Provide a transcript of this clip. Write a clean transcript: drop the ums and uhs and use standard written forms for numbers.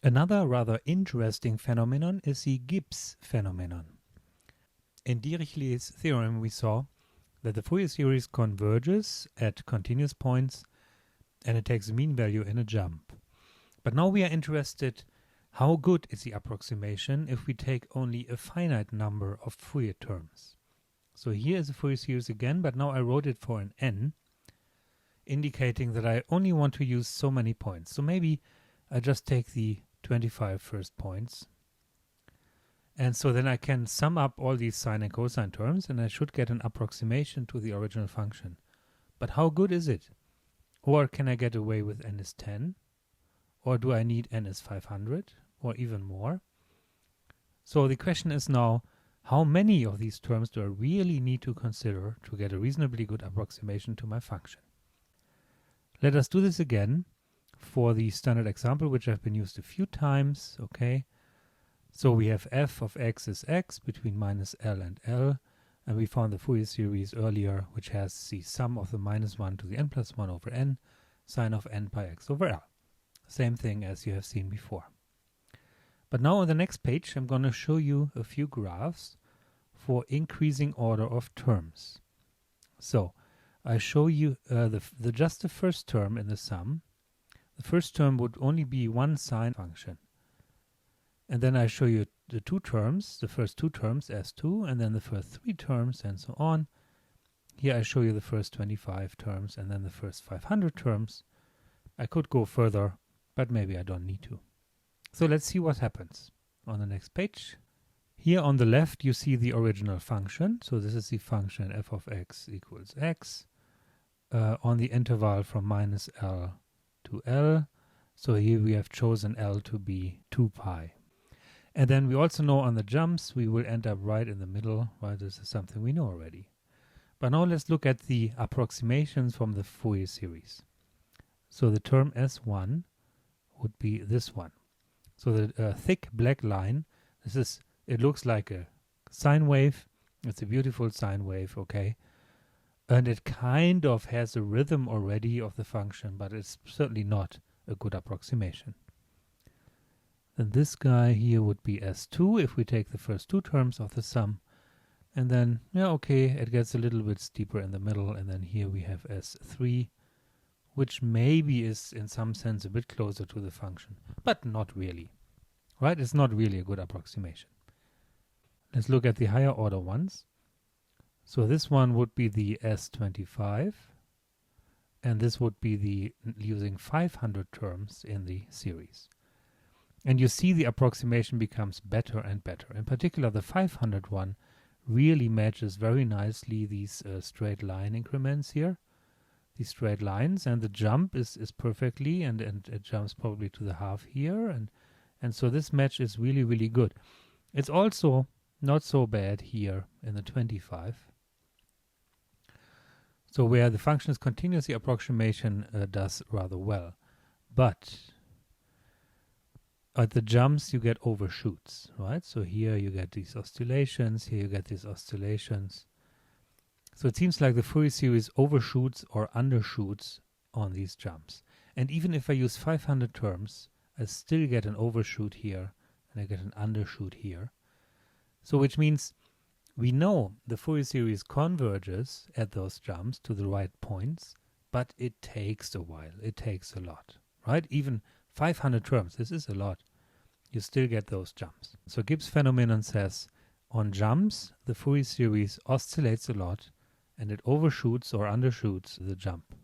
Another rather interesting phenomenon is the Gibbs phenomenon. In Dirichlet's theorem we saw that the Fourier series converges at continuous points and it takes a mean value in a jump. But now we are interested, how good is the approximation if we take only a finite number of Fourier terms? So here is the Fourier series again, but now I wrote it for an n, indicating that I only want to use so many points. So maybe I just take the 25 first points. And so then I can sum up all these sine and cosine terms and I should get an approximation to the original function. But how good is it? Or can I get away with n is 10? Or do I need n is 500? Or even more? So the question is now, how many of these terms do I really need to consider to get a reasonably good approximation to my function? Let us do this again for the standard example, which have been used a few times, okay? So we have f of x is x between minus L and L, and we found the Fourier series earlier, which has the sum of the minus 1 to the n plus 1 over n, sine of n pi x over L. Same thing as you have seen before. But now on the next page, I'm going to show you a few graphs for increasing order of terms. So I show you just the first term in the sum. The first term would only be one sine function. And then I show you the two terms, the first two terms S2, and then the first three terms, and so on. Here I show you the first 25 terms, and then the first 500 terms. I could go further, but maybe I don't need to. So let's see what happens on the next page. Here on the left you see the original function. So this is the function f of x equals x on the interval from minus L to L. So here we have chosen L to be 2 pi. And then we also know on the jumps we will end up right in the middle, right? This is something we know already. But now let's look at the approximations from the Fourier series. So the term S1 would be this one. So the thick black line, it looks like a sine wave. It's a beautiful sine wave, okay? And it kind of has a rhythm already of the function, but it's certainly not a good approximation. Then this guy here would be S2 if we take the first two terms of the sum. And then, yeah, okay, it gets a little bit steeper in the middle. And then here we have S3, which maybe is in some sense a bit closer to the function, but not really, right? It's not really a good approximation. Let's look at the higher order ones. So this one would be the S25, and this would be the using 500 terms in the series. And you see the approximation becomes better and better. In particular, the 500 one really matches very nicely these straight line increments here, these straight lines, and the jump is perfectly, and it jumps probably to the half here, and so this match is really, really good. It's also not so bad here in the 25. So where the function is continuous, the approximation does rather well. But at the jumps you get overshoots, right? So here you get these oscillations, here you get these oscillations. So it seems like the Fourier series overshoots or undershoots on these jumps. And even if I use 500 terms, I still get an overshoot here and I get an undershoot here. So which means we know the Fourier series converges at those jumps to the right points, but it takes a while, it takes a lot, right? Even 500 terms, this is a lot. You still get those jumps. So Gibbs phenomenon says on jumps, the Fourier series oscillates a lot and it overshoots or undershoots the jump.